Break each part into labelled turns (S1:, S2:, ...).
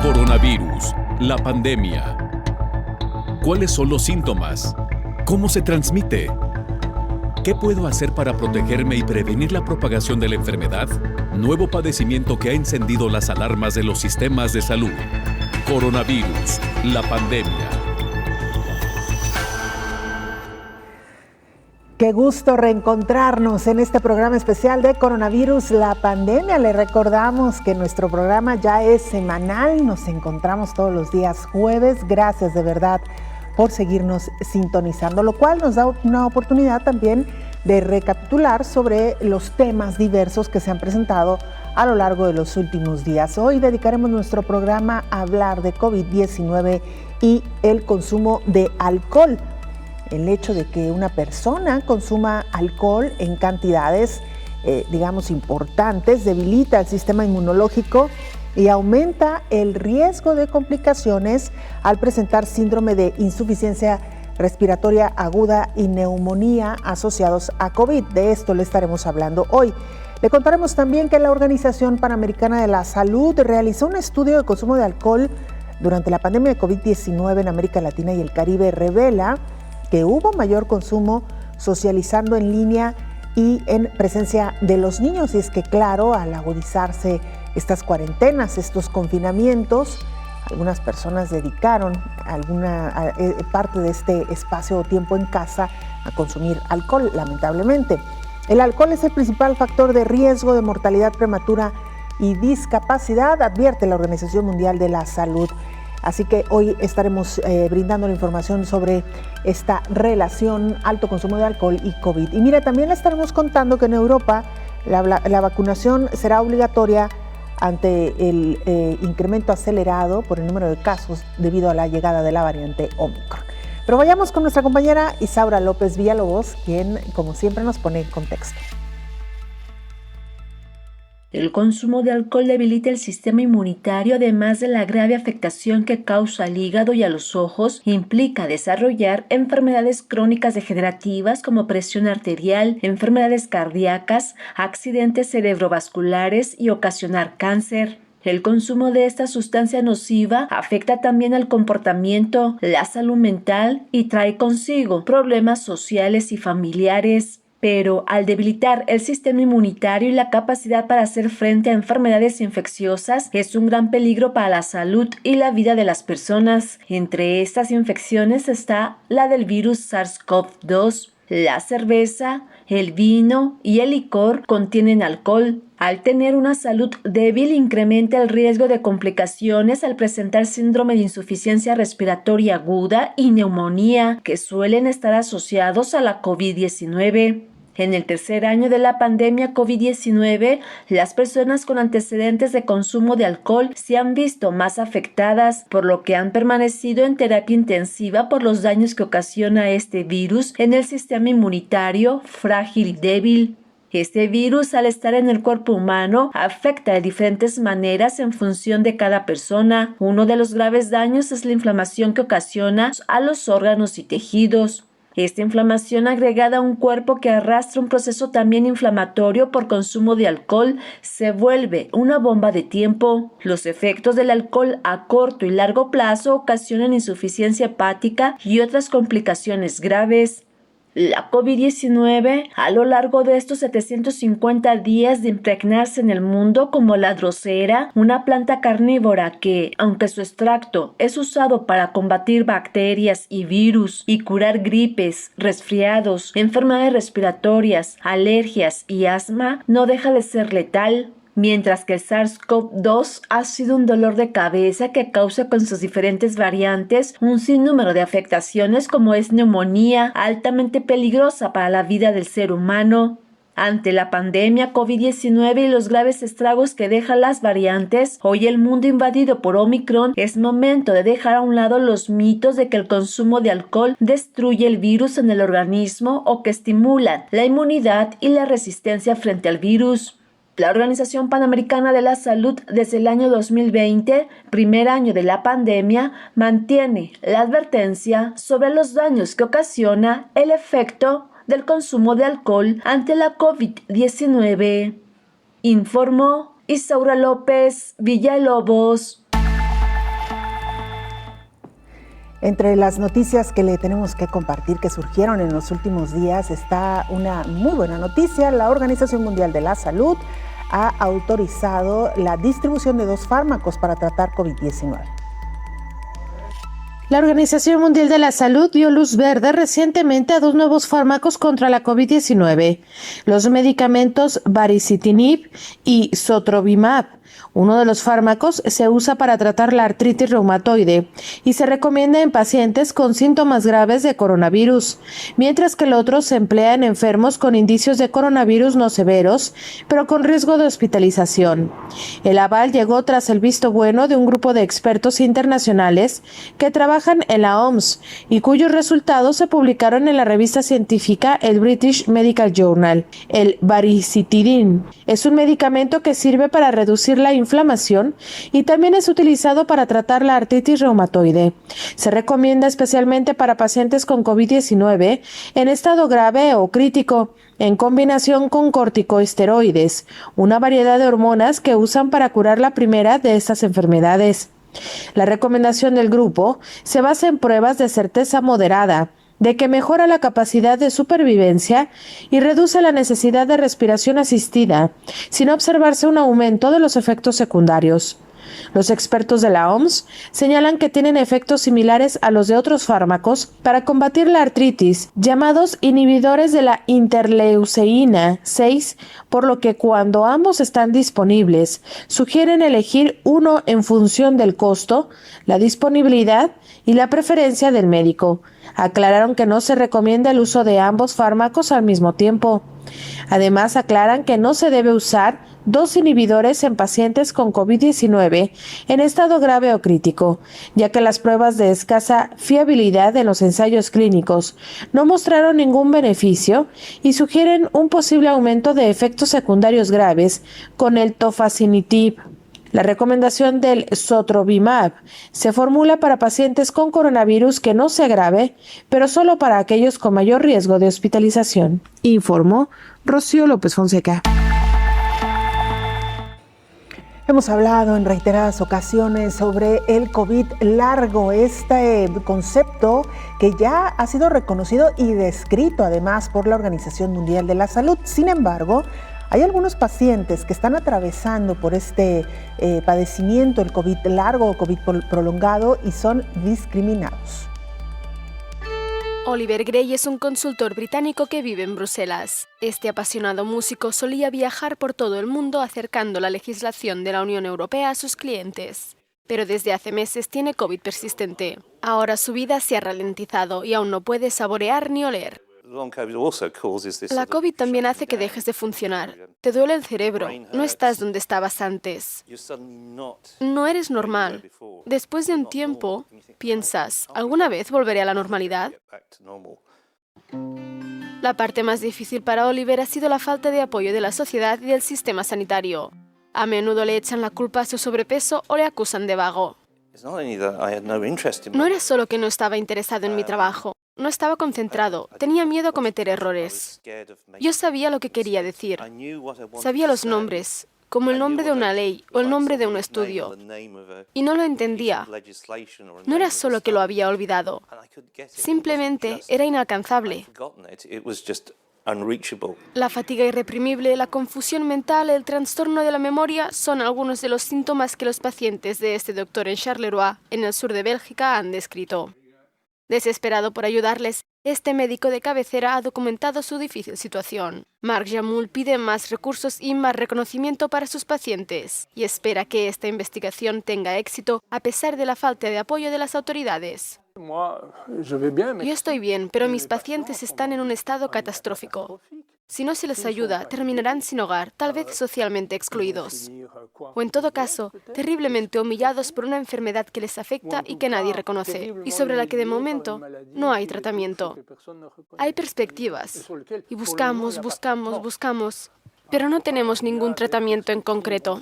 S1: Coronavirus, la pandemia. ¿Cuáles son los síntomas? ¿Cómo se transmite? ¿Qué puedo hacer para protegerme y prevenir la propagación de la enfermedad? Nuevo padecimiento que ha encendido las alarmas de los sistemas de salud. Coronavirus, la pandemia.
S2: Qué gusto reencontrarnos en este programa especial de Coronavirus, la pandemia. Le recordamos que nuestro programa ya es semanal, nos encontramos todos los días jueves. Gracias de verdad por seguirnos sintonizando, lo cual nos da una oportunidad también de recapitular sobre los temas diversos que se han presentado a lo largo de los últimos días. Hoy dedicaremos nuestro programa a hablar de COVID-19 y el consumo de alcohol. El hecho de que una persona consuma alcohol en cantidades, importantes, debilita el sistema inmunológico y aumenta el riesgo de complicaciones al presentar síndrome de insuficiencia respiratoria aguda y neumonía asociados a COVID. De esto le estaremos hablando hoy. Le contaremos también que la Organización Panamericana de la Salud realizó un estudio de consumo de alcohol durante la pandemia de COVID-19 en América Latina y el Caribe. Revela que hubo mayor consumo socializando en línea y en presencia de los niños. Y es que, claro, al agudizarse estas cuarentenas, estos confinamientos, algunas personas dedicaron alguna parte de este espacio o tiempo en casa a consumir alcohol, lamentablemente. El alcohol es el principal factor de riesgo de mortalidad prematura y discapacidad, advierte la Organización Mundial de la Salud. Así que hoy estaremos brindando la información sobre esta relación alto consumo de alcohol y COVID. Y mira, también le estaremos contando que en Europa la vacunación será obligatoria ante el incremento acelerado por el número de casos debido a la llegada de la variante Omicron. Pero vayamos con nuestra compañera Isaura López Villalobos, quien, como siempre, nos pone en contexto.
S3: El consumo de alcohol debilita el sistema inmunitario, además de la grave afectación que causa al hígado y a los ojos. Implica desarrollar enfermedades crónicas degenerativas como presión arterial, enfermedades cardíacas, accidentes cerebrovasculares y ocasionar cáncer. El consumo de esta sustancia nociva afecta también al comportamiento, la salud mental y trae consigo problemas sociales y familiares. Pero al debilitar el sistema inmunitario y la capacidad para hacer frente a enfermedades infecciosas, es un gran peligro para la salud y la vida de las personas. Entre estas infecciones está la del virus SARS-CoV-2. La cerveza, el vino y el licor contienen alcohol. Al tener una salud débil, incrementa el riesgo de complicaciones al presentar síndrome de insuficiencia respiratoria aguda y neumonía, que suelen estar asociados a la COVID-19. En el tercer año de la pandemia COVID-19, las personas con antecedentes de consumo de alcohol se han visto más afectadas, por lo que han permanecido en terapia intensiva por los daños que ocasiona este virus en el sistema inmunitario frágil y débil. Este virus, al estar en el cuerpo humano, afecta de diferentes maneras en función de cada persona. Uno de los graves daños es la inflamación que ocasiona a los órganos y tejidos. Esta inflamación, agregada a un cuerpo que arrastra un proceso también inflamatorio por consumo de alcohol, se vuelve una bomba de tiempo. Los efectos del alcohol a corto y largo plazo ocasionan insuficiencia hepática y otras complicaciones graves. La COVID-19, a lo largo de estos 750 días de impregnarse en el mundo como la drosera, una planta carnívora que, aunque su extracto es usado para combatir bacterias y virus y curar gripes, resfriados, enfermedades respiratorias, alergias y asma, no deja de ser letal. Mientras que el SARS-CoV-2 ha sido un dolor de cabeza que causa con sus diferentes variantes un sinnúmero de afectaciones, como es neumonía, altamente peligrosa para la vida del ser humano. Ante la pandemia COVID-19 y los graves estragos que dejan las variantes, hoy el mundo invadido por Omicron, es momento de dejar a un lado los mitos de que el consumo de alcohol destruye el virus en el organismo o que estimulan la inmunidad y la resistencia frente al virus. La Organización Panamericana de la Salud, desde el año 2020, primer año de la pandemia, mantiene la advertencia sobre los daños que ocasiona el efecto del consumo de alcohol ante la COVID-19. Informó Isaura López Villalobos.
S2: Entre las noticias que le tenemos que compartir que surgieron en los últimos días está una muy buena noticia. La Organización Mundial de la Salud ha autorizado la distribución de 2 fármacos para tratar COVID-19.
S4: La Organización Mundial de la Salud dio luz verde recientemente a 2 nuevos fármacos contra la COVID-19, los medicamentos baricitinib y sotrovimab. Uno de los fármacos se usa para tratar la artritis reumatoide y se recomienda en pacientes con síntomas graves de coronavirus, mientras que el otro se emplea en enfermos con indicios de coronavirus no severos, pero con riesgo de hospitalización. El aval llegó tras el visto bueno de un grupo de expertos internacionales que trabajan en la OMS y cuyos resultados se publicaron en la revista científica el British Medical Journal. El baricitinib es un medicamento que sirve para reducir la inflamación y también es utilizado para tratar la artritis reumatoide. Se recomienda especialmente para pacientes con COVID-19 en estado grave o crítico, en combinación con corticosteroides, una variedad de hormonas que usan para curar la primera de estas enfermedades. La recomendación del grupo se basa en pruebas de certeza moderada, de que mejora la capacidad de supervivencia y reduce la necesidad de respiración asistida, sin observarse un aumento de los efectos secundarios. Los expertos de la OMS señalan que tienen efectos similares a los de otros fármacos para combatir la artritis, llamados inhibidores de la interleucina 6, por lo que cuando ambos están disponibles, sugieren elegir uno en función del costo, la disponibilidad y la preferencia del médico. Aclararon que no se recomienda el uso de ambos fármacos al mismo tiempo. Además, aclaran que no se debe usar 2 inhibidores en pacientes con COVID-19 en estado grave o crítico, ya que las pruebas de escasa fiabilidad en los ensayos clínicos no mostraron ningún beneficio y sugieren un posible aumento de efectos secundarios graves con el tofacitinib. La recomendación del sotrovimab se formula para pacientes con coronavirus que no se agrave, pero solo para aquellos con mayor riesgo de hospitalización, informó Rocío López Fonseca.
S2: Hemos hablado en reiteradas ocasiones sobre el COVID largo, este concepto que ya ha sido reconocido y descrito además por la Organización Mundial de la Salud. Sin embargo, hay algunos pacientes que están atravesando por este padecimiento, el COVID largo o COVID prolongado, y son discriminados.
S5: Oliver Gray es un consultor británico que vive en Bruselas. Este apasionado músico solía viajar por todo el mundo acercando la legislación de la Unión Europea a sus clientes. Pero desde hace meses tiene COVID persistente. Ahora su vida se ha ralentizado y aún no puede saborear ni oler. La COVID también hace que dejes de funcionar. Te duele el cerebro, no estás donde estabas antes. No eres normal. Después de un tiempo, piensas, ¿alguna vez volveré a la normalidad? La parte más difícil para Oliver ha sido la falta de apoyo de la sociedad y del sistema sanitario. A menudo le echan la culpa a su sobrepeso o le acusan de vago. No era solo que no estaba interesado en mi trabajo. No estaba concentrado, tenía miedo a cometer errores. Yo sabía lo que quería decir. Sabía los nombres, como el nombre de una ley o el nombre de un estudio. Y no lo entendía. No era solo que lo había olvidado. Simplemente era inalcanzable. La fatiga irreprimible, la confusión mental, el trastorno de la memoria son algunos de los síntomas que los pacientes de este doctor en Charleroi, en el sur de Bélgica, han descrito. Desesperado por ayudarles, este médico de cabecera ha documentado su difícil situación. Marc Jamoul pide más recursos y más reconocimiento para sus pacientes y espera que esta investigación tenga éxito a pesar de la falta de apoyo de las autoridades. Yo estoy bien, pero mis pacientes están en un estado catastrófico. Si no se les ayuda, terminarán sin hogar, tal vez socialmente excluidos. O en todo caso, terriblemente humillados por una enfermedad que les afecta y que nadie reconoce, y sobre la que de momento no hay tratamiento. Hay perspectivas, y buscamos, pero no tenemos ningún tratamiento en concreto.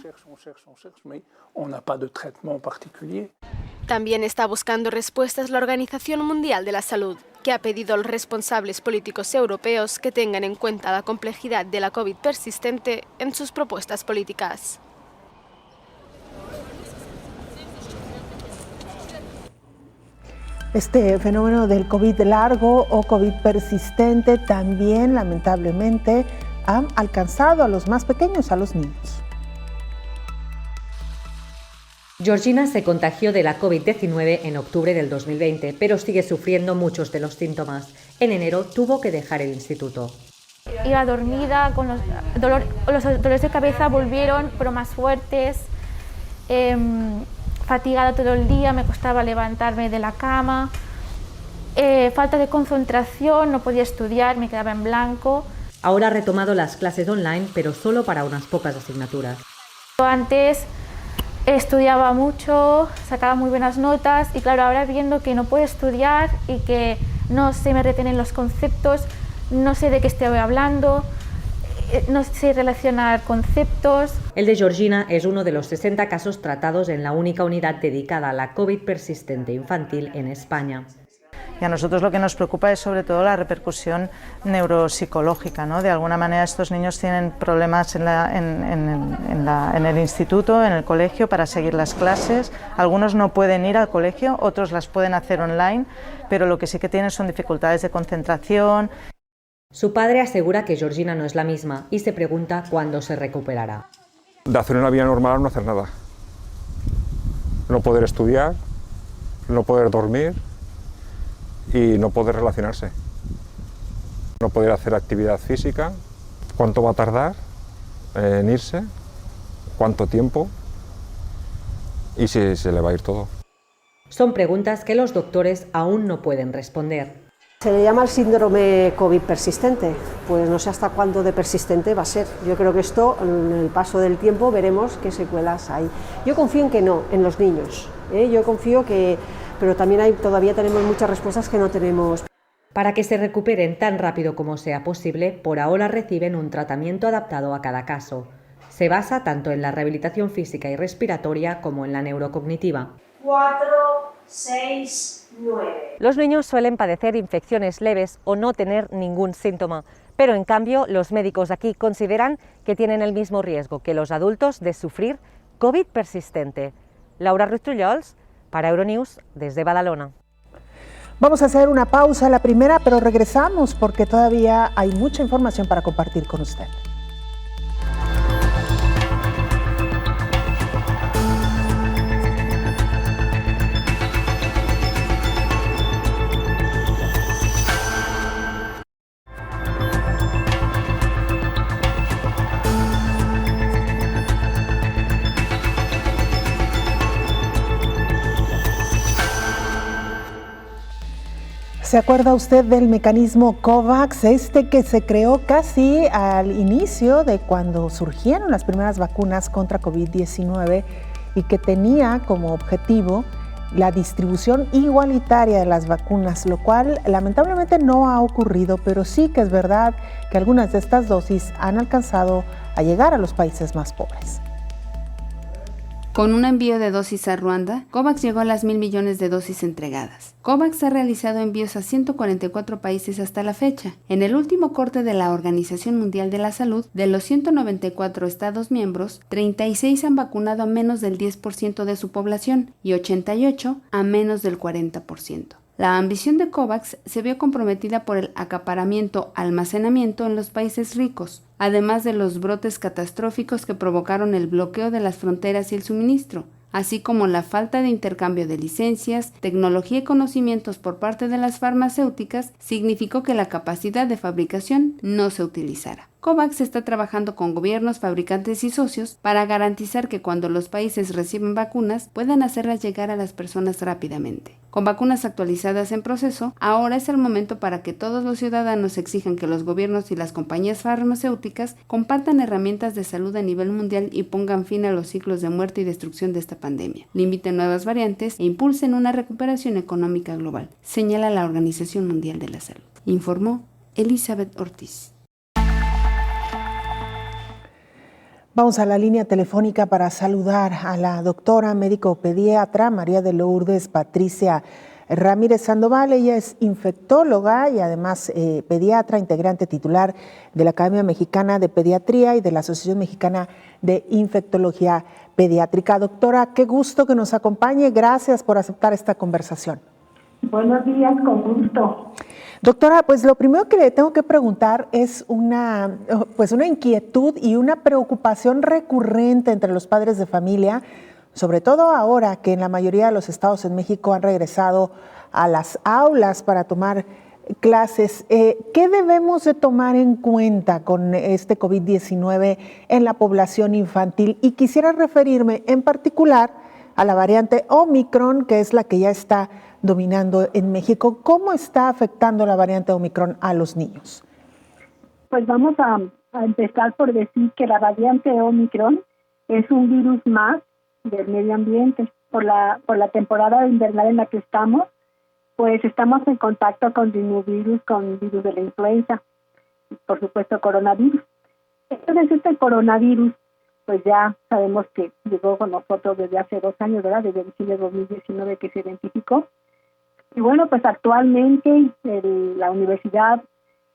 S5: También está buscando respuestas la Organización Mundial de la Salud, que ha pedido a los responsables políticos europeos que tengan en cuenta la complejidad de la COVID persistente en sus propuestas políticas.
S2: Este fenómeno del COVID largo o COVID persistente también lamentablemente ha alcanzado a los más pequeños, a los niños.
S6: Georgina se contagió de la COVID-19 en octubre del 2020, pero sigue sufriendo muchos de los síntomas. En enero tuvo que dejar el instituto.
S7: Iba dormida, con los dolores de cabeza volvieron, pero más fuertes, fatigada todo el día, me costaba levantarme de la cama, falta de concentración, no podía estudiar, me quedaba en blanco.
S6: Ahora ha retomado las clases online, pero solo para unas pocas asignaturas.
S7: Antes estudiaba mucho, sacaba muy buenas notas y claro, ahora viendo que no puedo estudiar y que no se me retienen los conceptos, no sé de qué estoy hablando, no sé relacionar conceptos.
S6: El de Georgina es uno de los 60 casos tratados en la única unidad dedicada a la COVID persistente infantil en España.
S8: Y a nosotros lo que nos preocupa es sobre todo la repercusión neuropsicológica, ¿no? De alguna manera estos niños tienen problemas en el instituto, en el colegio, para seguir las clases. Algunos no pueden ir al colegio, otros las pueden hacer online, pero lo que sí que tienen son dificultades de concentración.
S6: Su padre asegura que Georgina no es la misma y se pregunta cuándo se recuperará.
S9: De hacer una vida normal a no hacer nada. No poder estudiar, no poder dormir y no poder relacionarse. No poder hacer actividad física. ¿Cuánto va a tardar en irse? ¿Cuánto tiempo? Y si se le va a ir todo.
S6: Son preguntas que los doctores aún no pueden responder.
S10: Se le llama el síndrome COVID persistente, pues no sé hasta cuándo de persistente va a ser. Yo creo que esto, en el paso del tiempo, veremos qué secuelas hay. Yo confío en que no, en los niños. Yo confío que, pero también todavía tenemos muchas respuestas que no tenemos.
S6: Para que se recuperen tan rápido como sea posible, por ahora reciben un tratamiento adaptado a cada caso. Se basa tanto en la rehabilitación física y respiratoria como en la neurocognitiva.
S11: 4, 6... 9.
S6: Los niños suelen padecer infecciones leves o no tener ningún síntoma, pero en cambio los médicos aquí consideran que tienen el mismo riesgo que los adultos de sufrir COVID persistente. Laura Ruiz Trullols, para Euronews, desde Badalona.
S2: Vamos a hacer una pausa, la primera, pero regresamos porque todavía hay mucha información para compartir con usted. ¿Se acuerda usted del mecanismo COVAX, que se creó casi al inicio de cuando surgieron las primeras vacunas contra COVID-19 y que tenía como objetivo la distribución igualitaria de las vacunas, lo cual lamentablemente no ha ocurrido, pero sí que es verdad que algunas de estas dosis han alcanzado a llegar a los países más pobres?
S12: Con un envío de dosis a Ruanda, COVAX llegó a las 1.000 millones de dosis entregadas. COVAX ha realizado envíos a 144 países hasta la fecha. En el último corte de la Organización Mundial de la Salud, de los 194 Estados miembros, 36 han vacunado a menos del 10% de su población y 88 a menos del 40%. La ambición de COVAX se vio comprometida por el acaparamiento-almacenamiento en los países ricos, además de los brotes catastróficos que provocaron el bloqueo de las fronteras y el suministro, así como la falta de intercambio de licencias, tecnología y conocimientos por parte de las farmacéuticas, significó que la capacidad de fabricación no se utilizara. COVAX está trabajando con gobiernos, fabricantes y socios para garantizar que cuando los países reciben vacunas puedan hacerlas llegar a las personas rápidamente. Con vacunas actualizadas en proceso, ahora es el momento para que todos los ciudadanos exijan que los gobiernos y las compañías farmacéuticas compartan herramientas de salud a nivel mundial y pongan fin a los ciclos de muerte y destrucción de esta pandemia, limiten nuevas variantes e impulsen una recuperación económica global, señala la Organización Mundial de la Salud. Informó Elizabeth Ortiz.
S2: Vamos a la línea telefónica para saludar a la doctora médico pediatra María de Lourdes Patricia Ramírez Sandoval. Ella es infectóloga y además pediatra, integrante titular de la Academia Mexicana de Pediatría y de la Asociación Mexicana de Infectología Pediátrica. Doctora, qué gusto que nos acompañe. Gracias por aceptar esta conversación.
S13: Buenos días, con gusto.
S2: Doctora, pues lo primero que le tengo que preguntar es una inquietud y una preocupación recurrente entre los padres de familia, sobre todo ahora que en la mayoría de los estados en México han regresado a las aulas para tomar clases. ¿Qué debemos de tomar en cuenta con este COVID-19 en la población infantil? Y quisiera referirme en particular a la variante Omicron, que es la que ya está dominando en México. ¿Cómo está afectando la variante Omicron a los niños?
S13: Pues vamos a empezar por decir que la variante Omicron es un virus más del medio ambiente. Por la temporada invernal en la que estamos, pues estamos en contacto con rinovirus, con virus de la influenza, por supuesto coronavirus. Entonces este coronavirus, pues ya sabemos que llegó con nosotros desde hace 2 años, ¿verdad? Desde diciembre de 2019 que se identificó. Y bueno, pues actualmente la Universidad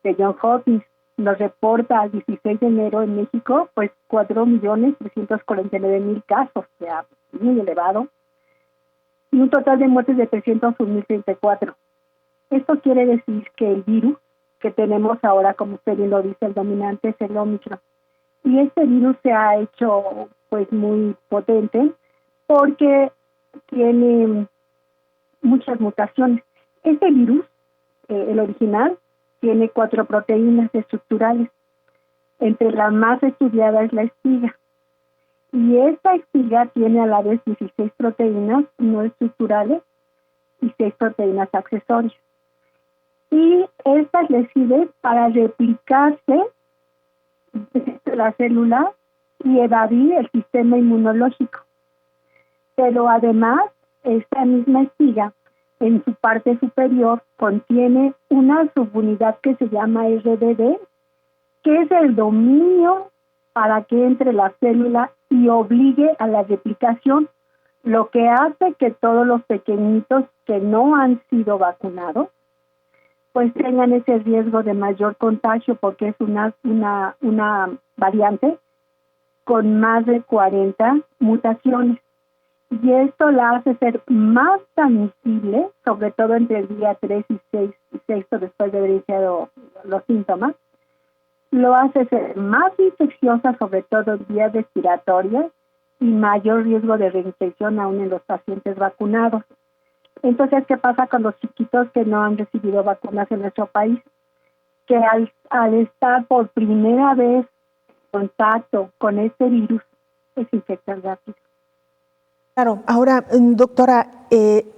S13: de Johns Hopkins nos reporta al 16 de enero en México, pues 4.349.000 casos, o sea, muy elevado, y un total de muertes de 301.034. Esto quiere decir que el virus que tenemos ahora, como usted bien lo dice, el dominante es el Omicron. Y este virus se ha hecho pues muy potente porque tiene muchas mutaciones. Este virus, el original, tiene 4 proteínas estructurales. Entre las más estudiadas es la espiga. Y esta espiga tiene a la vez 16 proteínas no estructurales y 6 proteínas accesorias. Y estas les sirven para replicarse de la célula y evadir el sistema inmunológico. Pero además, esta misma espiga, en su parte superior, contiene una subunidad que se llama RBD, que es el dominio para que entre la célula y obligue a la replicación, lo que hace que todos los pequeñitos que no han sido vacunados pues tengan ese riesgo de mayor contagio, porque es una variante con más de 40 mutaciones. Y esto la hace ser más transmisible, sobre todo entre el día 3 y 6, sexto después de haber iniciado los síntomas. Lo hace ser más infecciosa, sobre todo en vías respiratorias, y mayor riesgo de reinfección aún en los pacientes vacunados. Entonces, ¿qué pasa con los chiquitos que no han recibido vacunas en nuestro país? Que al estar por primera vez en contacto con este virus, se infectan rápido.
S2: Claro. Ahora, doctora,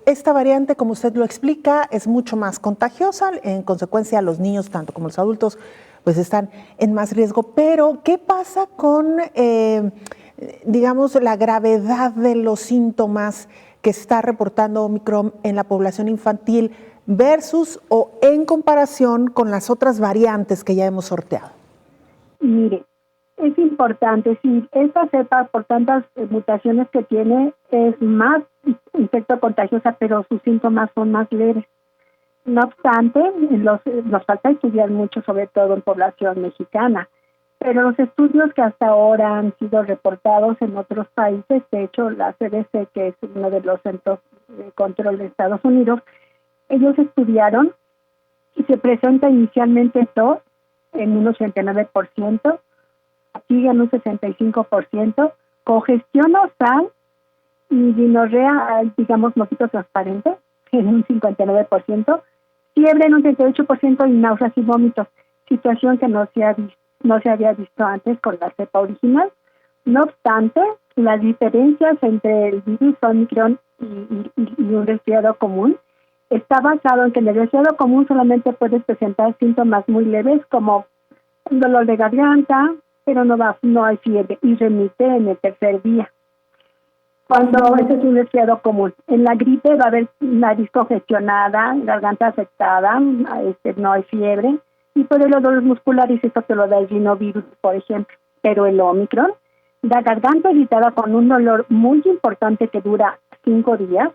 S2: esta variante, como usted lo explica, es mucho más contagiosa. En consecuencia, los niños, tanto como los adultos, pues están en más riesgo. Pero, ¿qué pasa con, digamos, la gravedad de los síntomas que está reportando Omicron en la población infantil versus o en comparación con las otras variantes que ya hemos sorteado?
S13: Mire, es importante, si esta cepa, por tantas mutaciones que tiene, es más infectocontagiosa, pero sus síntomas son más leves. No obstante, nos falta estudiar mucho, sobre todo en población mexicana, pero los estudios que hasta ahora han sido reportados en otros países, de hecho la CDC, que es uno de los centros de control de Estados Unidos, ellos estudiaron y se presenta inicialmente tos en un 89%, fatiga en un 65%, congestión nasal y dinorrea, digamos, mosquito transparente en un 59%, fiebre en un 38% y náuseas y vómitos, situación que no se había visto antes con la cepa original. No obstante, las diferencias entre el virus Omicron y un resfriado común está basado en que en el resfriado común solamente puedes presentar síntomas muy leves como un dolor de garganta, pero no hay fiebre y remite en el tercer día. Cuando ese es un resfriado común. En la gripe va a haber nariz congestionada, garganta afectada, no hay fiebre, y por el dolor muscular, y esto te lo da el rinovirus, por ejemplo. Pero el Omicron da garganta irritada con un dolor muy importante que dura 5 días,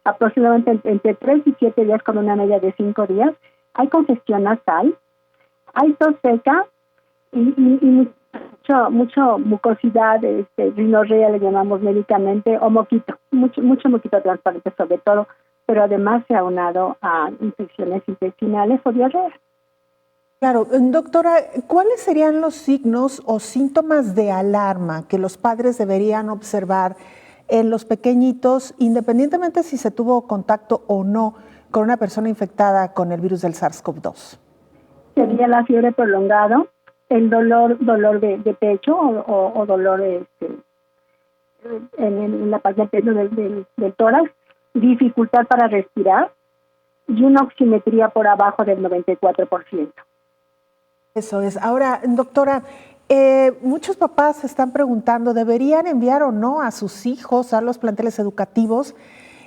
S13: aproximadamente entre 3 y 7 días con una media de 5 días. Hay congestión nasal, hay tos seca y mucho mucosidad, rinorrea le llamamos médicamente, o moquito, mucho moquito transparente, sobre todo pero además se ha aunado a infecciones intestinales o diarrea.
S2: Claro, doctora, ¿cuáles serían los signos o síntomas de alarma que los padres deberían observar en los pequeñitos, independientemente si se tuvo contacto o no con una persona infectada con el virus del SARS-CoV-2? Sería la fiebre prolongada, el dolor de pecho o dolor en la parte del tórax, dificultad para respirar y una oximetría por abajo del 94%. Eso es. Ahora, doctora, muchos papás se están preguntando, ¿deberían enviar o no a sus hijos a los planteles educativos?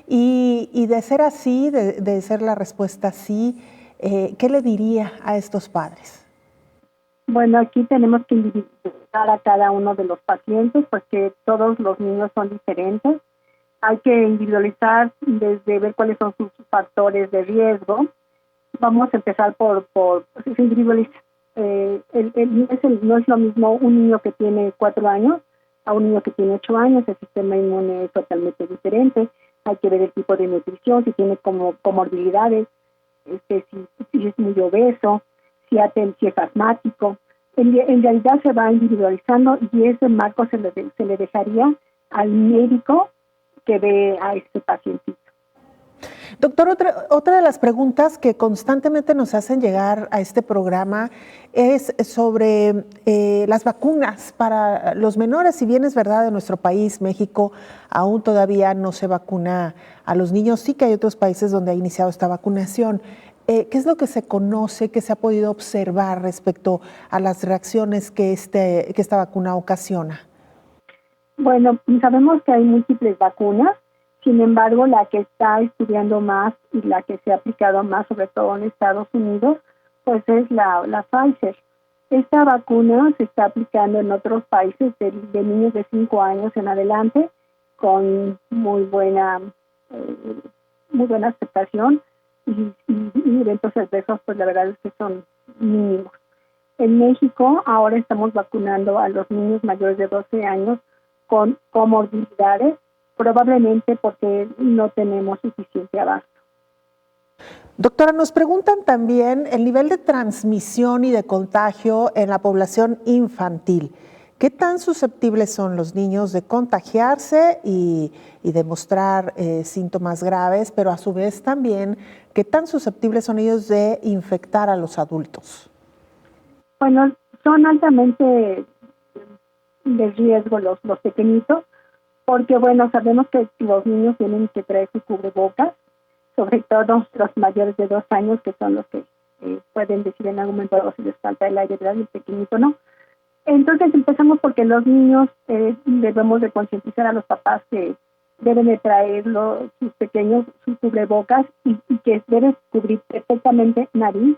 S2: Y de ser así, de ser la respuesta sí, ¿qué le diría a estos padres? Bueno, aquí tenemos que individualizar a cada uno de los pacientes porque todos los niños son diferentes. Hay que individualizar desde ver cuáles son sus factores de riesgo. Vamos a empezar por individualizar. No es lo mismo un niño que tiene 4 años a un niño que tiene 8 años. El sistema inmune es totalmente diferente. Hay que ver el tipo de nutrición, si tiene comorbilidades, si es muy obeso, si es asmático. En realidad se va individualizando y ese marco se le dejaría al médico que ve a este pacientito. Doctor, otra de las preguntas que constantemente nos hacen llegar a este programa es sobre las vacunas para los menores. Si bien es verdad, en nuestro país, México, aún todavía no se vacuna a los niños, sí que hay otros países donde ha iniciado esta vacunación. ¿Qué es lo que se conoce, que se ha podido observar respecto a las reacciones que esta vacuna ocasiona? Bueno, sabemos que hay múltiples vacunas. Sin embargo, la que está estudiando más y la que se ha aplicado más, sobre todo en Estados Unidos, pues es la Pfizer. Esta vacuna se está aplicando en otros países de niños de 5 años en adelante con muy buena aceptación y eventos adversos, pues la verdad es que son mínimos. En México ahora estamos vacunando a los niños mayores de 12 años con comorbilidades, probablemente porque no tenemos suficiente abasto. Doctora, nos preguntan también el nivel de transmisión y de contagio en la población infantil. ¿Qué tan susceptibles son los niños de contagiarse y de mostrar síntomas graves, pero a su vez también qué tan susceptibles son ellos de infectar a los adultos? Bueno, son altamente de riesgo los pequeñitos, porque bueno, sabemos que los niños tienen que traer su cubrebocas, sobre todo los mayores de 2 años, que son los que pueden decir en algún momento si les falta el aire, ¿verdad? Y el pequeñito no. Entonces empezamos porque los niños debemos de concientizar a los papás que deben de traer sus pequeños sus cubrebocas y que deben cubrir perfectamente nariz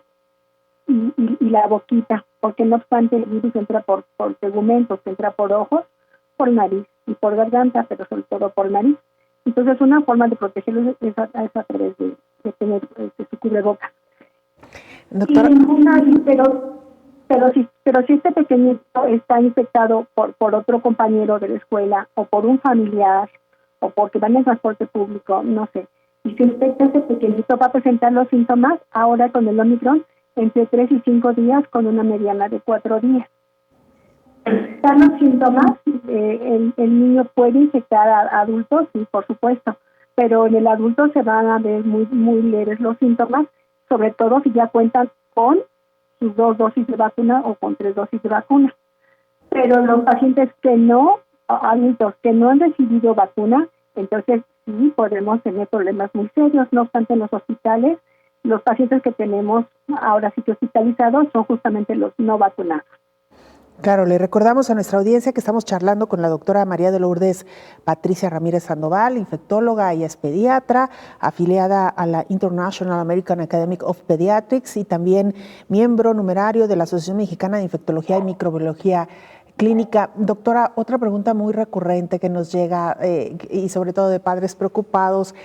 S2: y la boquita, porque no obstante el virus entra por tegumentos, entra por ojos, por nariz y por garganta, pero sobre todo por nariz. Entonces una forma de protegerlos es a través de tener su cubrebocas. Doctora. Pero si este pequeñito está infectado por otro compañero de la escuela o por un familiar o porque va en el transporte público, no sé, y se infecta ese pequeñito, va a presentar los síntomas ahora con el Omicron entre 3 y 5 días con una mediana de 4 días. Están los síntomas, el niño puede infectar a adultos, sí, por supuesto, pero en el adulto se van a ver muy, muy leves los síntomas, sobre todo si ya cuentan con sus 2 dosis de vacuna o con 3 dosis de vacuna. Pero los pacientes adultos que no han recibido vacuna, entonces sí podemos tener problemas muy serios. No obstante, en los hospitales, los pacientes que tenemos ahora sí que hospitalizados son justamente los no vacunados. Claro, le recordamos a nuestra audiencia que estamos charlando con la doctora María de Lourdes Patricia Ramírez Sandoval, infectóloga y es pediatra, afiliada a la International American Academy of Pediatrics y también miembro numerario de la Asociación Mexicana de Infectología y Microbiología Clínica. Doctora, otra pregunta muy recurrente que nos llega y sobre todo de padres preocupados,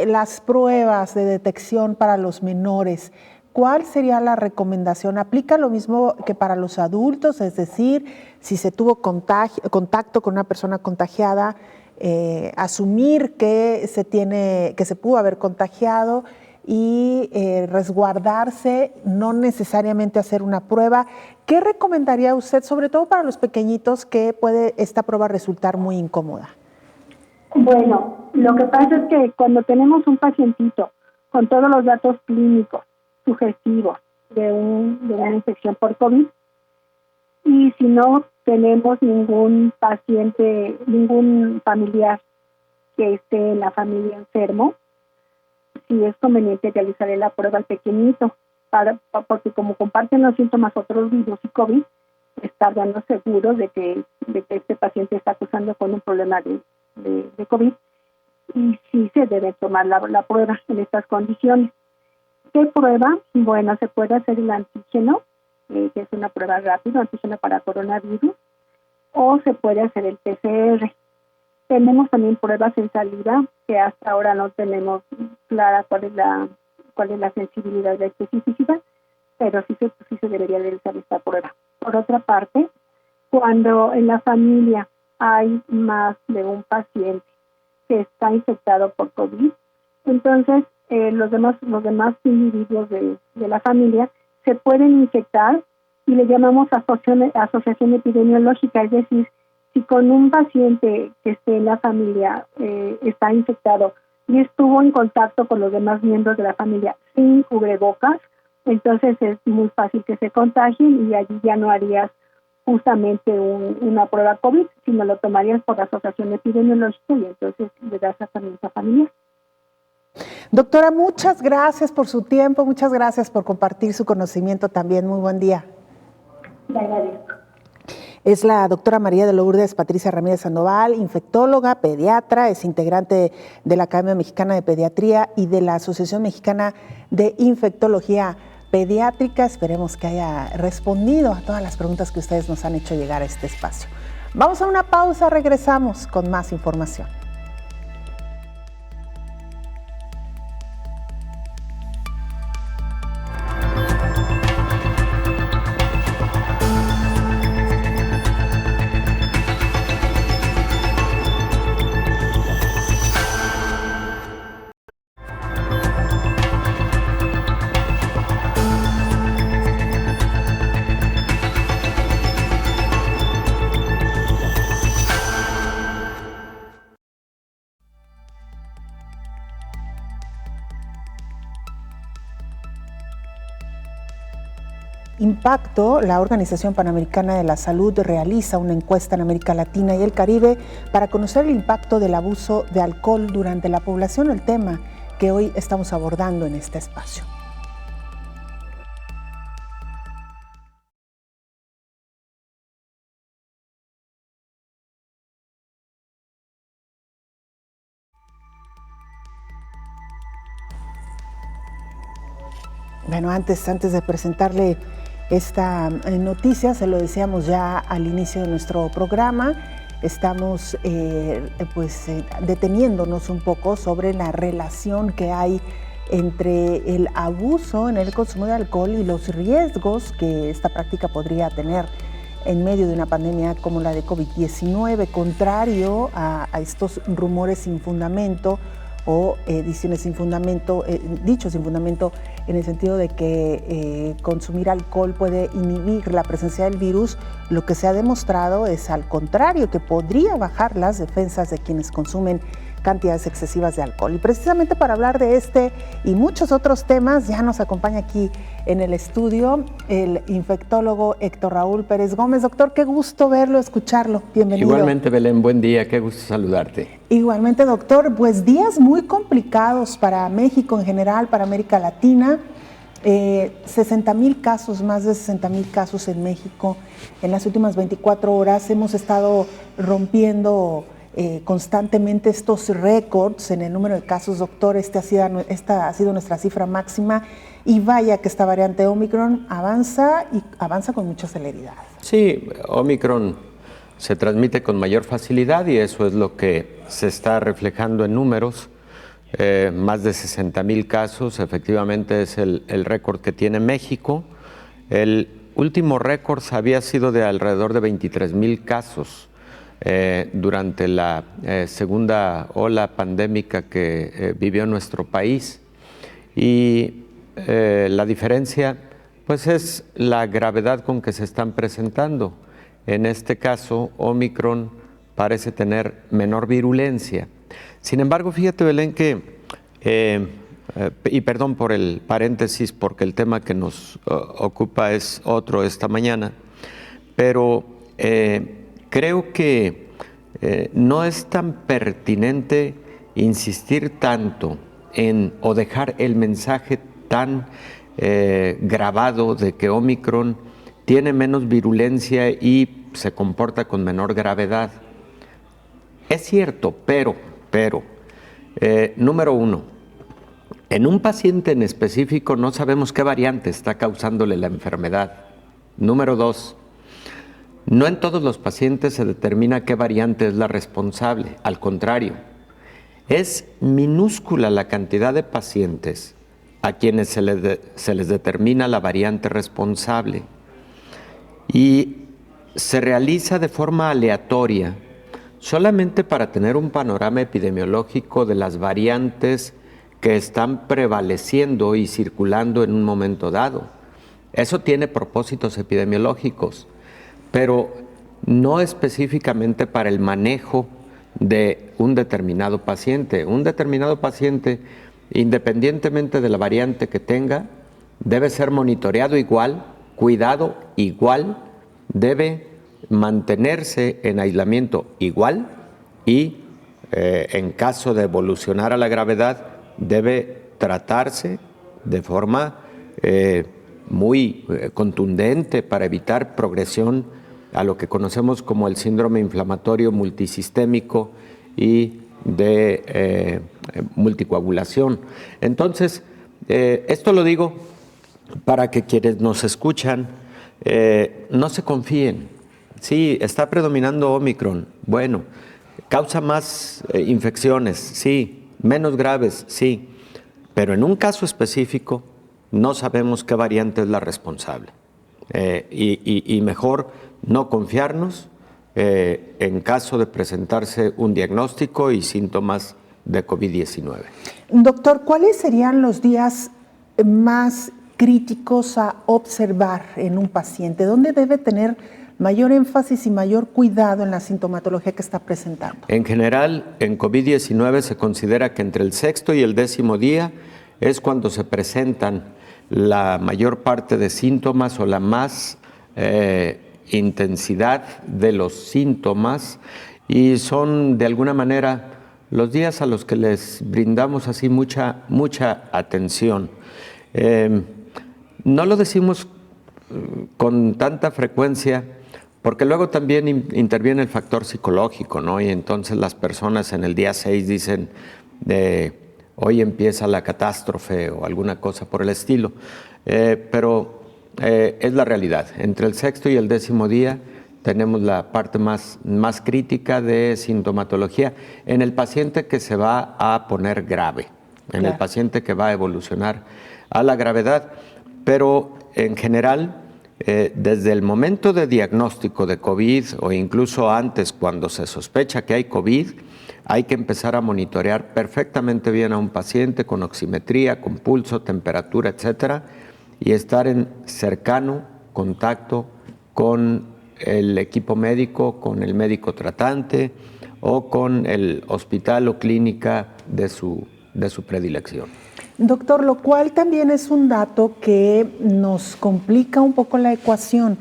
S2: las pruebas de detección para los menores. ¿Cuál sería la recomendación? ¿Aplica lo mismo que para los adultos? Es decir, si se tuvo contacto con una persona contagiada, asumir que se pudo haber contagiado y resguardarse, no necesariamente hacer una prueba. ¿Qué recomendaría usted, sobre todo para los pequeñitos, que puede esta prueba resultar muy incómoda?
S13: Bueno, lo que pasa es que cuando tenemos un pacientito con todos los datos clínicos sugestivos de una infección por COVID, y si no tenemos ningún paciente, ningún familiar que esté en la familia enfermo, sí es conveniente realizarle la prueba al pequeñito, porque como comparten los síntomas otros virus y COVID, estar dando seguros de que este paciente está acusando con un problema de COVID, y sí se debe tomar la prueba en estas condiciones. ¿Qué prueba? Bueno, se puede hacer el antígeno, que es una prueba rápida, antígeno para coronavirus, o se puede hacer el PCR. Tenemos también pruebas en saliva, que hasta ahora no tenemos clara cuál es la sensibilidad y la especificidad, pero sí se debería realizar esta prueba. Por otra parte, cuando en la familia hay más de un paciente que está infectado por COVID, entonces los demás individuos de la familia se pueden infectar y le llamamos asociación epidemiológica, es decir, si con un paciente que esté en la familia está infectado y estuvo en contacto con los demás miembros de la familia sin cubrebocas, entonces es muy fácil que se contagien, y allí ya no harías justamente una prueba COVID, sino lo tomarías por asociación epidemiológica y entonces le das tratamiento familiar.
S2: Doctora, muchas gracias por su tiempo, muchas gracias por compartir su conocimiento también. Muy buen día.
S13: Le agradezco.
S2: Es la doctora María de Lourdes Patricia Ramírez Sandoval, infectóloga, pediatra, es integrante de la Academia Mexicana de Pediatría y de la Asociación Mexicana de Infectología Pediátrica. Esperemos que haya respondido a todas las preguntas que ustedes nos han hecho llegar a este espacio. Vamos a una pausa, regresamos con más información. Impacto, la Organización Panamericana de la Salud realiza una encuesta en América Latina y el Caribe para conocer el impacto del abuso de alcohol durante la población, el tema que hoy estamos abordando en este espacio. Bueno, antes de presentarle esta noticia, se lo decíamos ya al inicio de nuestro programa, estamos deteniéndonos un poco sobre la relación que hay entre el abuso en el consumo de alcohol y los riesgos que esta práctica podría tener en medio de una pandemia como la de COVID-19, contrario a estos rumores sin fundamento o dichos sin fundamento en el sentido de que consumir alcohol puede inhibir la presencia del virus. Lo que se ha demostrado es al contrario, que podría bajar las defensas de quienes consumen cantidades excesivas de alcohol. Y precisamente para hablar de este y muchos otros temas, ya nos acompaña aquí en el estudio el infectólogo Héctor Raúl Pérez Gómez. Doctor, qué gusto verlo, escucharlo. Bienvenido.
S14: Igualmente, Belén, buen día, qué gusto saludarte.
S2: Igualmente, doctor, pues días muy complicados para México en general, para América Latina. 60,000 casos, más de 60,000 casos en México. En las últimas 24 horas hemos estado rompiendo constantemente estos récords en el número de casos, doctor. Esta ha sido nuestra cifra máxima, y vaya que esta variante Omicron avanza con mucha celeridad.
S14: Sí, Omicron se transmite con mayor facilidad y eso es lo que se está reflejando en números. Más de 60,000 casos, efectivamente es el récord que tiene México. El último récord había sido de alrededor de 23,000 casos. durante la segunda ola pandémica que vivió nuestro país. Y la diferencia pues es la gravedad con que se están presentando. En este caso, Omicron parece tener menor virulencia. Sin embargo, fíjate, Belén, que, y perdón por el paréntesis, porque el tema que nos ocupa es otro esta mañana, pero creo que no es tan pertinente insistir tanto o dejar el mensaje tan grabado de que Omicron tiene menos virulencia y se comporta con menor gravedad. Es cierto, pero, número uno, en un paciente en específico no sabemos qué variante está causándole la enfermedad. Número dos, no en todos los pacientes se determina qué variante es la responsable, al contrario, es minúscula la cantidad de pacientes a quienes se les determina la variante responsable y se realiza de forma aleatoria solamente para tener un panorama epidemiológico de las variantes que están prevaleciendo y circulando en un momento dado. Eso tiene propósitos epidemiológicos, pero no específicamente para el manejo de un determinado paciente. Un determinado paciente, independientemente de la variante que tenga, debe ser monitoreado igual, cuidado igual, debe mantenerse en aislamiento igual y en caso de evolucionar a la gravedad debe tratarse de forma muy contundente para evitar progresión a lo que conocemos como el síndrome inflamatorio multisistémico y de multicoagulación. Entonces, esto lo digo para que quienes nos escuchan no se confíen. Sí, está predominando Omicron. Bueno, causa más infecciones, sí, menos graves, sí, pero en un caso específico no sabemos qué variante es la responsable. Y mejor no confiarnos en caso de presentarse un diagnóstico y síntomas de COVID-19.
S2: Doctor, ¿cuáles serían los días más críticos a observar en un paciente? ¿Dónde debe tener mayor énfasis y mayor cuidado en la sintomatología que está presentando?
S14: En general, en COVID-19 se considera que entre el 6º y el 10º día es cuando se presentan la mayor parte de síntomas o la más intensidad de los síntomas, y son de alguna manera los días a los que les brindamos así mucha atención. No lo decimos con tanta frecuencia porque luego también interviene el factor psicológico, ¿no? Y entonces las personas en el día 6 dicen hoy empieza la catástrofe o alguna cosa por el estilo, pero es la realidad. Entre el 6º y el 10º día tenemos la parte más crítica de sintomatología en el paciente que se va a poner grave, en el paciente que va a evolucionar a la gravedad, pero en general, desde el momento de diagnóstico de COVID o incluso antes, cuando se sospecha que hay COVID, hay que empezar a monitorear perfectamente bien a un paciente con oximetría, con pulso, temperatura, etcétera, y estar en cercano contacto con el equipo médico, con el médico tratante o con el hospital o clínica de su predilección.
S2: Doctor, lo cual también es un dato que nos complica un poco la ecuación,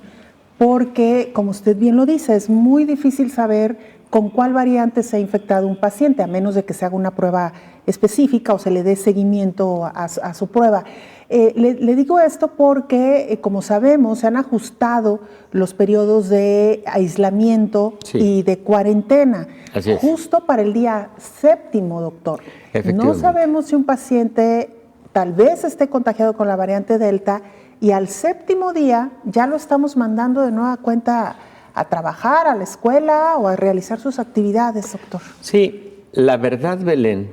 S2: porque, como usted bien lo dice, es muy difícil saber con cuál variante se ha infectado un paciente, a menos de que se haga una prueba específica o se le dé seguimiento a su prueba. Le digo esto porque, como sabemos, se han ajustado los periodos de aislamiento y de cuarentena, justo para el día 7º, doctor. No sabemos si un paciente tal vez esté contagiado con la variante Delta y al 7º día ya lo estamos mandando de nueva cuenta a trabajar, a la escuela o a realizar sus actividades, doctor.
S14: Sí, la verdad, Belén,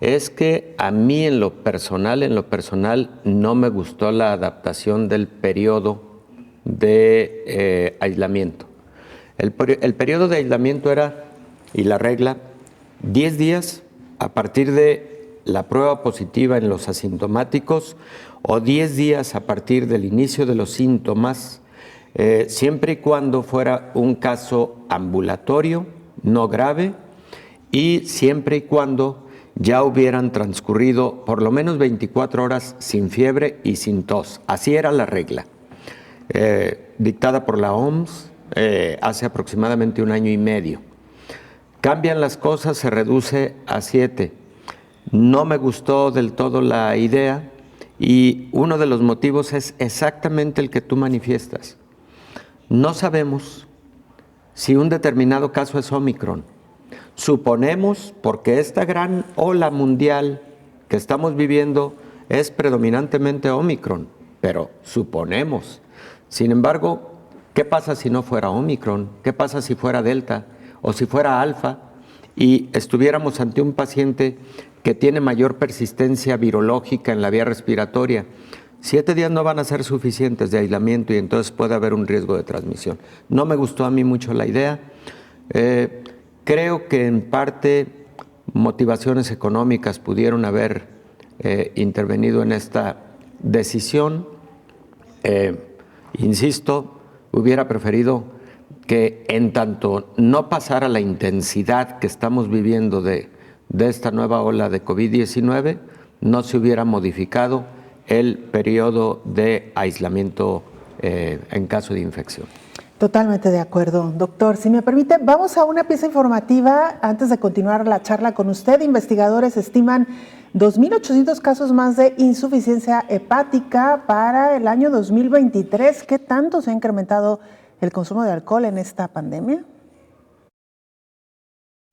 S14: es que a mí en lo personal no me gustó la adaptación del periodo de aislamiento. El periodo de aislamiento era, y la regla, 10 días a partir de la prueba positiva en los asintomáticos o 10 días a partir del inicio de los síntomas, siempre y cuando fuera un caso ambulatorio, no grave, y siempre y cuando ya hubieran transcurrido por lo menos 24 horas sin fiebre y sin tos. Así era la regla, dictada por la OMS hace aproximadamente 1 año y medio. Cambian las cosas, se reduce a 7. No me gustó del todo la idea y uno de los motivos es exactamente el que tú manifiestas. No sabemos si un determinado caso es Omicron. Suponemos, porque esta gran ola mundial que estamos viviendo es predominantemente Omicron, pero suponemos. Sin embargo, ¿qué pasa si no fuera Omicron? ¿Qué pasa si fuera Delta o si fuera Alfa y estuviéramos ante un paciente que tiene mayor persistencia virológica en la vía respiratoria? 7 días no van a ser suficientes de aislamiento y entonces puede haber un riesgo de transmisión. No me gustó a mí mucho la idea. Creo que en parte motivaciones económicas pudieron haber intervenido en esta decisión. Insisto, hubiera preferido que en tanto no pasara la intensidad que estamos viviendo de esta nueva ola de COVID-19, no se hubiera modificado el periodo de aislamiento en caso de infección.
S2: Totalmente de acuerdo, doctor. Si me permite, vamos a una pieza informativa antes de continuar la charla con usted. Investigadores estiman 2.800 casos más de insuficiencia hepática para el año 2023. ¿Qué tanto se ha incrementado el consumo de alcohol en esta pandemia?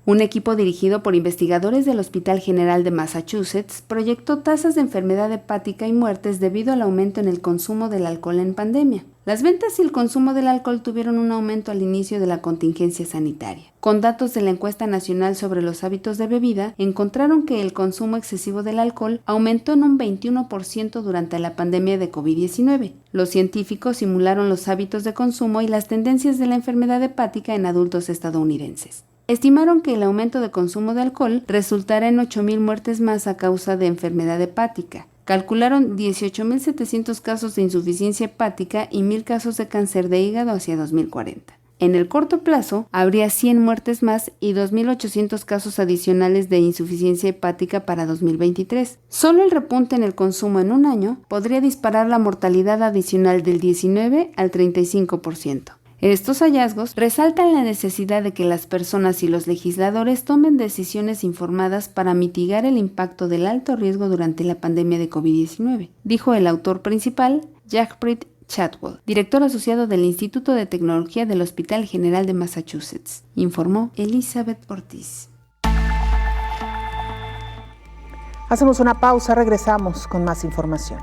S12: Un equipo dirigido por investigadores del Hospital General de Massachusetts proyectó tasas de enfermedad hepática y muertes debido al aumento en el consumo del alcohol en pandemia. Las ventas y el consumo del alcohol tuvieron un aumento al inicio de la contingencia sanitaria. Con datos de la encuesta nacional sobre los hábitos de bebida, encontraron que el consumo excesivo del alcohol aumentó en un 21% durante la pandemia de COVID-19. Los científicos simularon los hábitos de consumo y las tendencias de la enfermedad hepática en adultos estadounidenses. Estimaron que el aumento de consumo de alcohol resultará en 8,000 muertes más a causa de enfermedad hepática. Calcularon 18,700 casos de insuficiencia hepática y 1,000 casos de cáncer de hígado hacia 2040. En el corto plazo, habría 100 muertes más y 2,800 casos adicionales de insuficiencia hepática para 2023. Solo el repunte en el consumo en un año podría disparar la mortalidad adicional del 19 al 35%. Estos hallazgos resaltan la necesidad de que las personas y los legisladores tomen decisiones informadas para mitigar el impacto del alto riesgo durante la pandemia de COVID-19, dijo el autor principal, Jagpreet Chhatwal, director asociado del Instituto de Tecnología del Hospital General de Massachusetts, informó Elizabeth Ortiz.
S2: Hacemos una pausa, regresamos con más información.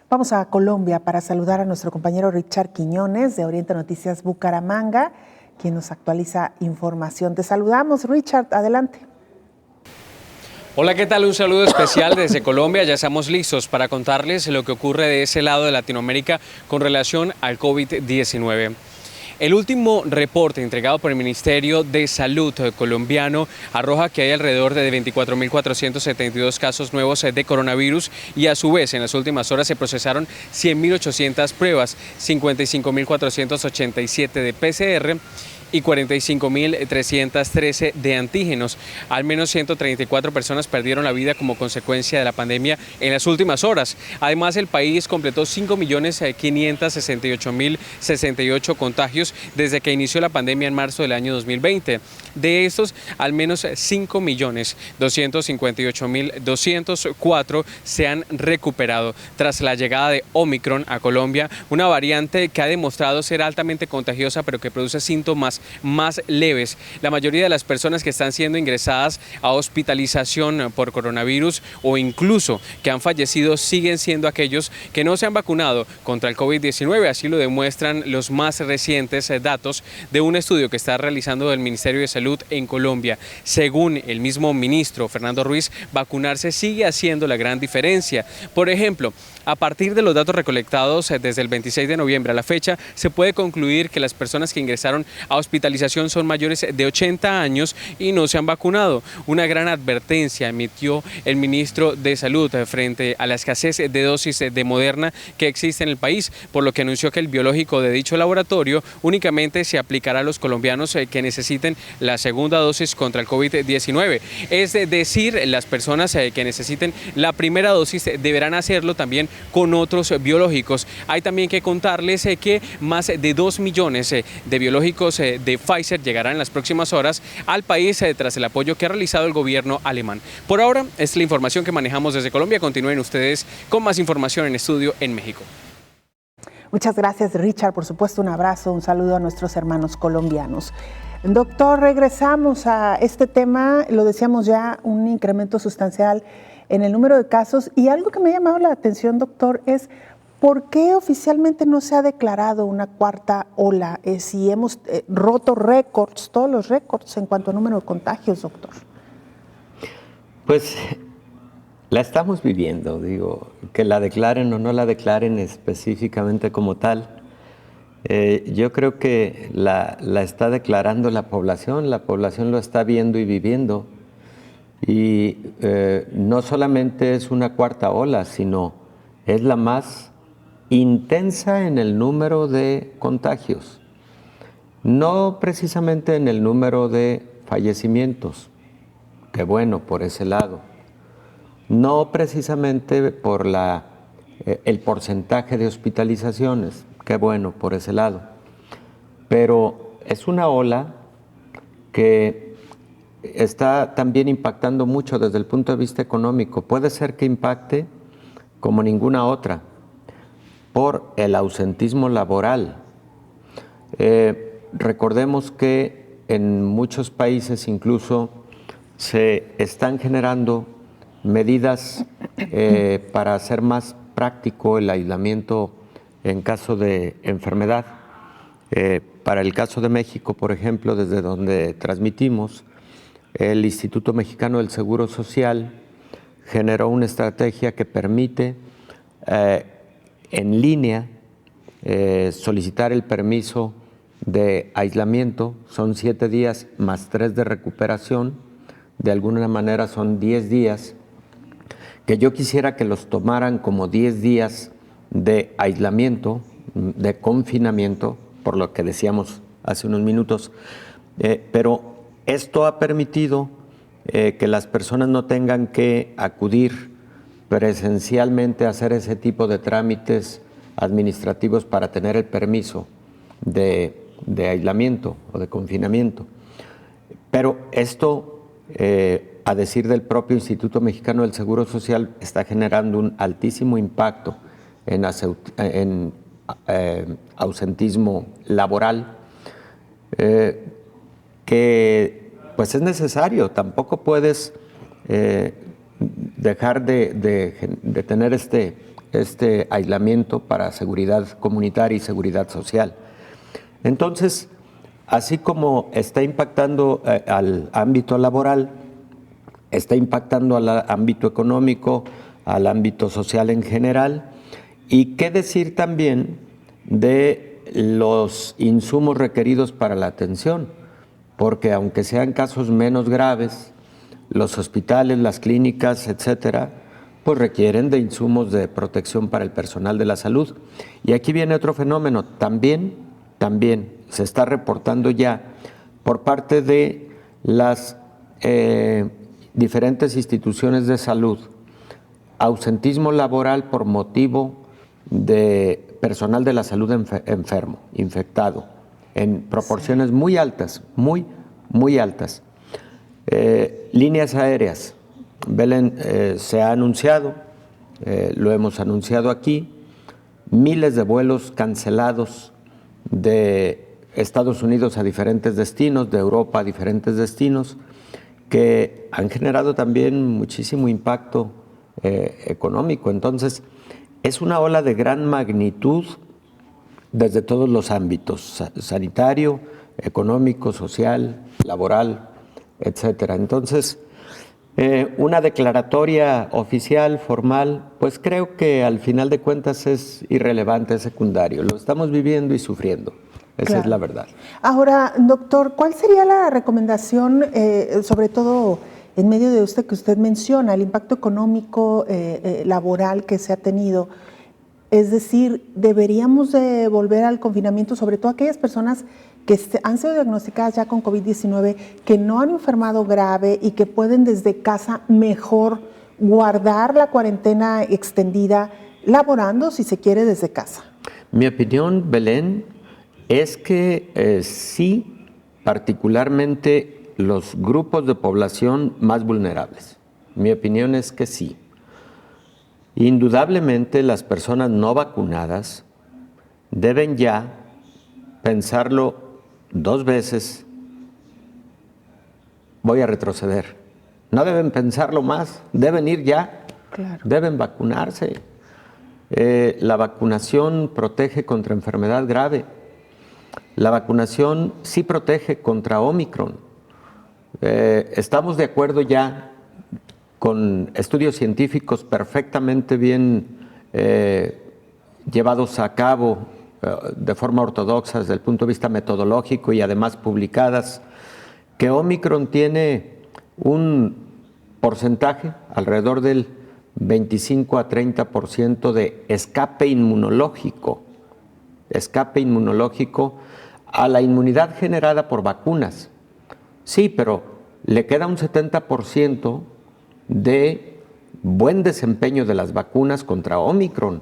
S2: Vamos a Colombia para saludar a nuestro compañero Richard Quiñones de Oriente Noticias Bucaramanga, quien nos actualiza información. Te saludamos, Richard, adelante.
S15: Hola, ¿qué tal? Un saludo especial desde Colombia. Ya estamos listos para contarles lo que ocurre de ese lado de Latinoamérica con relación al COVID-19. El último reporte entregado por el Ministerio de Salud colombiano arroja que hay alrededor de 24.472 casos nuevos de coronavirus y a su vez en las últimas horas se procesaron 100.800 pruebas, 55.487 de PCR y 45.313 de antígenos. Al menos 134 personas perdieron la vida como consecuencia de la pandemia en las últimas horas. Además, el país completó 5.568.068 contagios desde que inició la pandemia en marzo del año 2020. De estos, al menos 5.258.204 se han recuperado tras la llegada de Omicron a Colombia, una variante que ha demostrado ser altamente contagiosa pero que produce síntomas más leves. La mayoría de las personas que están siendo ingresadas a hospitalización por coronavirus o incluso que han fallecido siguen siendo aquellos que no se han vacunado contra el COVID-19, así lo demuestran los más recientes datos de un estudio que está realizando el Ministerio de Salud en Colombia. Según el mismo ministro Fernando Ruiz, vacunarse sigue haciendo la gran diferencia. Por ejemplo, a partir de los datos recolectados desde el 26 de noviembre a la fecha, se puede concluir que las personas que ingresaron a hospitalización son mayores de 80 años y no se han vacunado. Una gran advertencia emitió el ministro de Salud frente a la escasez de dosis de Moderna que existe en el país, por lo que anunció que el biológico de dicho laboratorio únicamente se aplicará a los colombianos que necesiten la segunda dosis contra el COVID-19. Es decir, las personas que necesiten la primera dosis deberán hacerlo también con otros biológicos. Hay también que contarles que más de 2 millones de biológicos de Pfizer llegarán en las próximas horas al país tras el apoyo que ha realizado el gobierno alemán. Por ahora, es la información que manejamos desde Colombia. Continúen ustedes con más información en estudio en México.
S2: Muchas gracias, Richard. Por supuesto, un abrazo, un saludo a nuestros hermanos colombianos. Doctor, regresamos a este tema. Lo decíamos ya, un incremento sustancial en el número de casos. Y algo que me ha llamado la atención, doctor, es ¿por qué oficialmente no se ha declarado una cuarta ola? Si hemos roto récords, todos los récords en cuanto a número de contagios, doctor.
S14: Pues la estamos viviendo, digo, que la declaren o no la declaren específicamente como tal. Yo creo que la está declarando la población lo está viendo y viviendo. Y no solamente es una cuarta ola, sino es la más intensa en el número de contagios, no precisamente en el número de fallecimientos, que bueno, por ese lado, no precisamente por el porcentaje de hospitalizaciones, que bueno, por ese lado, pero es una ola que está también impactando mucho desde el punto de vista económico. Puede ser que impacte como ninguna otra por el ausentismo laboral. Recordemos que en muchos países incluso se están generando medidas para hacer más práctico el aislamiento en caso de enfermedad. Para el caso de México, por ejemplo, desde donde transmitimos, el Instituto Mexicano del Seguro Social generó una estrategia que permite en línea solicitar el permiso de aislamiento. Son 7 días más 3 de recuperación. De alguna manera son 10 días, que yo quisiera que los tomaran como 10 días de aislamiento, de confinamiento, por lo que decíamos hace unos minutos, pero esto ha permitido que las personas no tengan que acudir presencialmente a hacer ese tipo de trámites administrativos para tener el permiso de aislamiento o de confinamiento. Pero esto, a decir del propio Instituto Mexicano del Seguro Social, está generando un altísimo impacto en ausentismo laboral, que pues es necesario. Tampoco puedes dejar de tener este aislamiento para seguridad comunitaria y seguridad social. Entonces, así como está impactando al ámbito laboral, está impactando al ámbito económico, al ámbito social en general, y qué decir también de los insumos requeridos para la atención, porque aunque sean casos menos graves, los hospitales, las clínicas, etcétera, pues requieren de insumos de protección para el personal de la salud. Y aquí viene otro fenómeno, también se está reportando ya por parte de las diferentes instituciones de salud ausentismo laboral por motivo de personal de la salud enfermo, infectado, en proporciones muy altas, muy muy altas. Líneas aéreas. Belén, se ha anunciado, lo hemos anunciado aquí, miles de vuelos cancelados de Estados Unidos a diferentes destinos, de Europa a diferentes destinos, que han generado también muchísimo impacto económico. Entonces, es una ola de gran magnitud desde todos los ámbitos, sanitario, económico, social, laboral, etcétera. Entonces, una declaratoria oficial, formal, pues creo que al final de cuentas es irrelevante, es secundario. Lo estamos viviendo y sufriendo. Esa es la verdad.
S2: Ahora, doctor, ¿cuál sería la recomendación, sobre todo en medio de que usted menciona, el impacto económico, laboral que se ha tenido? Es decir, ¿deberíamos de volver al confinamiento, sobre todo aquellas personas que han sido diagnosticadas ya con COVID-19, que no han enfermado grave y que pueden desde casa mejor guardar la cuarentena extendida, laborando, si se quiere, desde casa?
S14: Mi opinión, Belén, es que sí, particularmente los grupos de población más vulnerables. Mi opinión es que sí. Indudablemente las personas no vacunadas deben ya pensarlo 2 veces. Voy a retroceder. No deben pensarlo más, deben ir ya, deben vacunarse. La vacunación protege contra enfermedad grave. La vacunación sí protege contra Omicron. Estamos de acuerdo ya con estudios científicos perfectamente bien llevados a cabo de forma ortodoxa desde el punto de vista metodológico y además publicadas, que Omicron tiene un porcentaje alrededor del 25 a 30% de escape inmunológico a la inmunidad generada por vacunas. Sí, pero le queda un 70% de buen desempeño de las vacunas contra Omicron.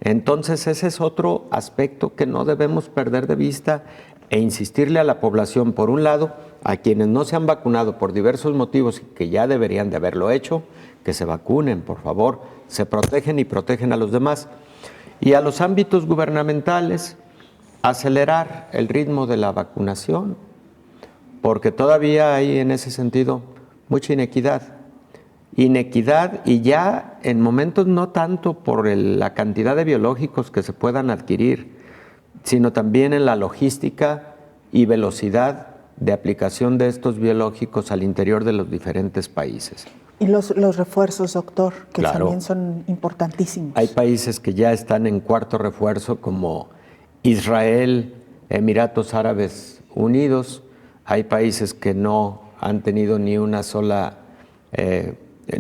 S14: Entonces ese es otro aspecto que no debemos perder de vista e insistirle a la población, por un lado, a quienes no se han vacunado por diversos motivos y que ya deberían de haberlo hecho, que se vacunen, por favor, se protegen y protegen a los demás. Y a los ámbitos gubernamentales, acelerar el ritmo de la vacunación, porque todavía hay en ese sentido mucha inequidad y ya en momentos no tanto por la cantidad de biológicos que se puedan adquirir, sino también en la logística y velocidad de aplicación de estos biológicos al interior de los diferentes países.
S2: Y los refuerzos, doctor, que también son importantísimos.
S14: Hay países que ya están en 4º refuerzo, como Israel, Emiratos Árabes Unidos. Hay países que no han tenido ni una sola,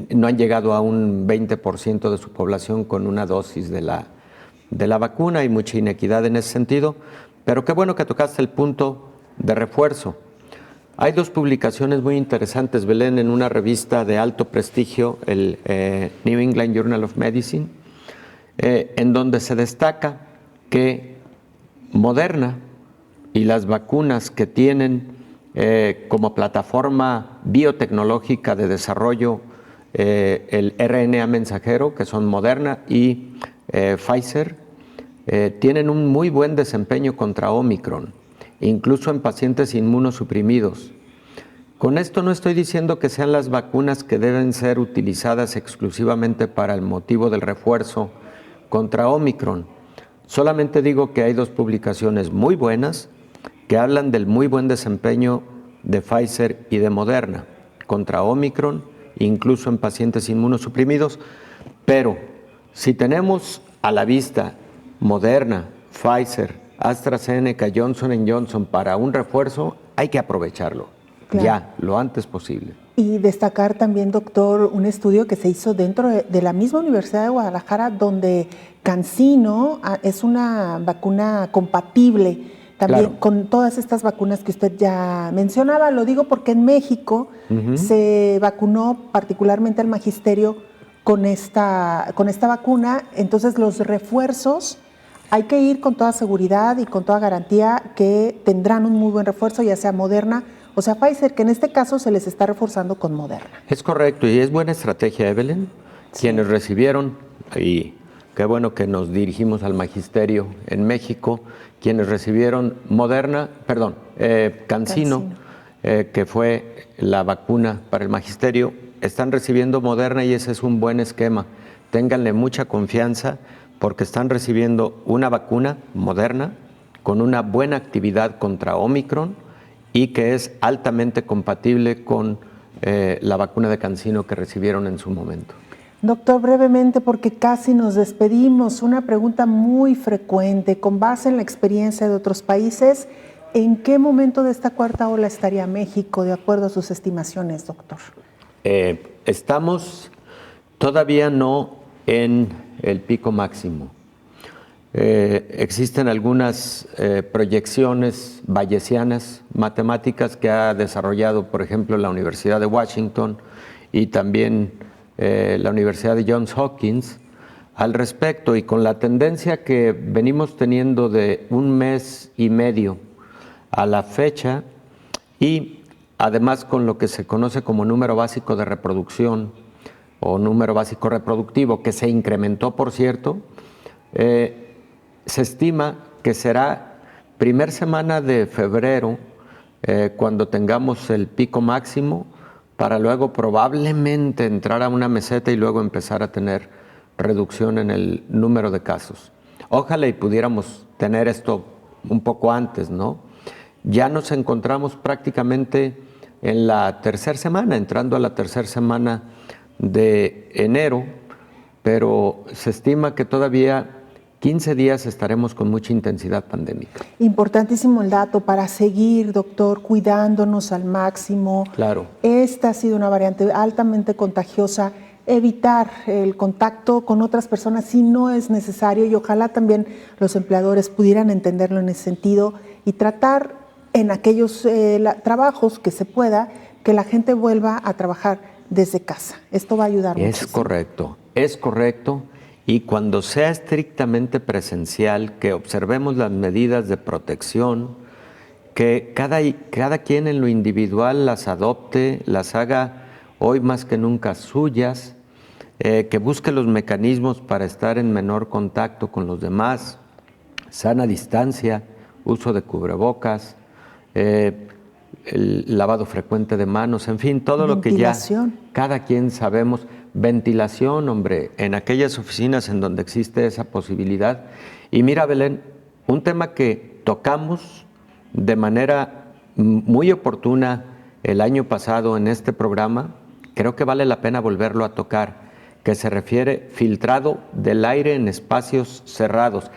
S14: no han llegado a un 20% de su población con una dosis de la vacuna. Hay mucha inequidad en ese sentido, pero qué bueno que tocaste el punto de refuerzo. Hay 2 publicaciones muy interesantes, Belén, en una revista de alto prestigio, el New England Journal of Medicine, en donde se destaca que Moderna y las vacunas que tienen como plataforma biotecnológica de desarrollo el RNA mensajero, que son Moderna y Pfizer, tienen un muy buen desempeño contra Omicron, incluso en pacientes inmunosuprimidos. Con esto no estoy diciendo que sean las vacunas que deben ser utilizadas exclusivamente para el motivo del refuerzo contra Omicron. Solamente digo que hay 2 publicaciones muy buenas que hablan del muy buen desempeño de Pfizer y de Moderna contra Omicron, incluso en pacientes inmunosuprimidos. Pero si tenemos a la vista Moderna, Pfizer, AstraZeneca, Johnson & Johnson para un refuerzo, hay que aprovecharlo ya, lo antes posible.
S2: Y destacar también, doctor, un estudio que se hizo dentro de la misma Universidad de Guadalajara, donde CanSino es una vacuna compatible también con todas estas vacunas que usted ya mencionaba. Lo digo porque en México se vacunó particularmente al magisterio con esta vacuna. Entonces los refuerzos hay que ir con toda seguridad y con toda garantía que tendrán un muy buen refuerzo, ya sea Moderna o sea, Pfizer, que en este caso se les está reforzando con Moderna.
S14: Es correcto, y es buena estrategia, Evelyn. Sí. Quienes recibieron, y qué bueno que nos dirigimos al magisterio en México, quienes recibieron CanSino, que fue la vacuna para el magisterio, están recibiendo Moderna y ese es un buen esquema. Ténganle mucha confianza porque están recibiendo una vacuna Moderna con una buena actividad contra Omicron y que es altamente compatible con la vacuna de CanSino que recibieron en su momento.
S2: Doctor, brevemente, porque casi nos despedimos, una pregunta muy frecuente, con base en la experiencia de otros países, ¿en qué momento de esta cuarta ola estaría México, de acuerdo a sus estimaciones, doctor?
S14: Estamos todavía no en el pico máximo. Existen algunas proyecciones bayesianas, matemáticas que ha desarrollado, por ejemplo, la Universidad de Washington y también la Universidad de Johns Hopkins al respecto, y con la tendencia que venimos teniendo de 1 mes y medio a la fecha, y además con lo que se conoce como número básico de reproducción o número básico reproductivo, que se incrementó, por cierto, se estima que será primera semana de febrero cuando tengamos el pico máximo, para luego probablemente entrar a una meseta y luego empezar a tener reducción en el número de casos. Ojalá y pudiéramos tener esto un poco antes, ¿no? Ya nos encontramos prácticamente en la tercera semana, entrando a la tercera semana de enero, pero se estima que todavía 15 días estaremos con mucha intensidad pandémica.
S2: Importantísimo el dato para seguir, doctor, cuidándonos al máximo.
S14: Claro.
S2: Esta ha sido una variante altamente contagiosa. Evitar el contacto con otras personas si no es necesario, y ojalá también los empleadores pudieran entenderlo en ese sentido y tratar en aquellos trabajos que se pueda, que la gente vuelva a trabajar desde casa. Esto va a ayudar mucho.
S14: Es correcto. Y cuando sea estrictamente presencial, que observemos las medidas de protección, que cada quien en lo individual las adopte, las haga hoy más que nunca suyas, que busque los mecanismos para estar en menor contacto con los demás, sana distancia, uso de cubrebocas, el lavado frecuente de manos, en fin, todo lo que ya cada quien sabemos. Ventilación, hombre, en aquellas oficinas en donde existe esa posibilidad. Y mira, Belén, un tema que tocamos de manera muy oportuna el año pasado en este programa, creo que vale la pena volverlo a tocar, que se refiere filtrado del aire en espacios cerrados.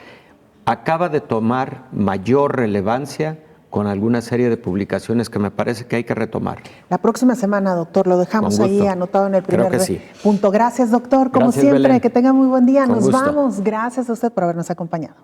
S14: Acaba de tomar mayor relevancia con alguna serie de publicaciones que me parece que hay que retomar.
S2: La próxima semana, doctor, lo dejamos ahí anotado en el primer punto. Gracias, doctor, como
S14: Gracias,
S2: siempre,
S14: Belén.
S2: Que tenga muy buen día.
S14: Con
S2: Nos
S14: gusto.
S2: vamos. Gracias a usted por habernos acompañado.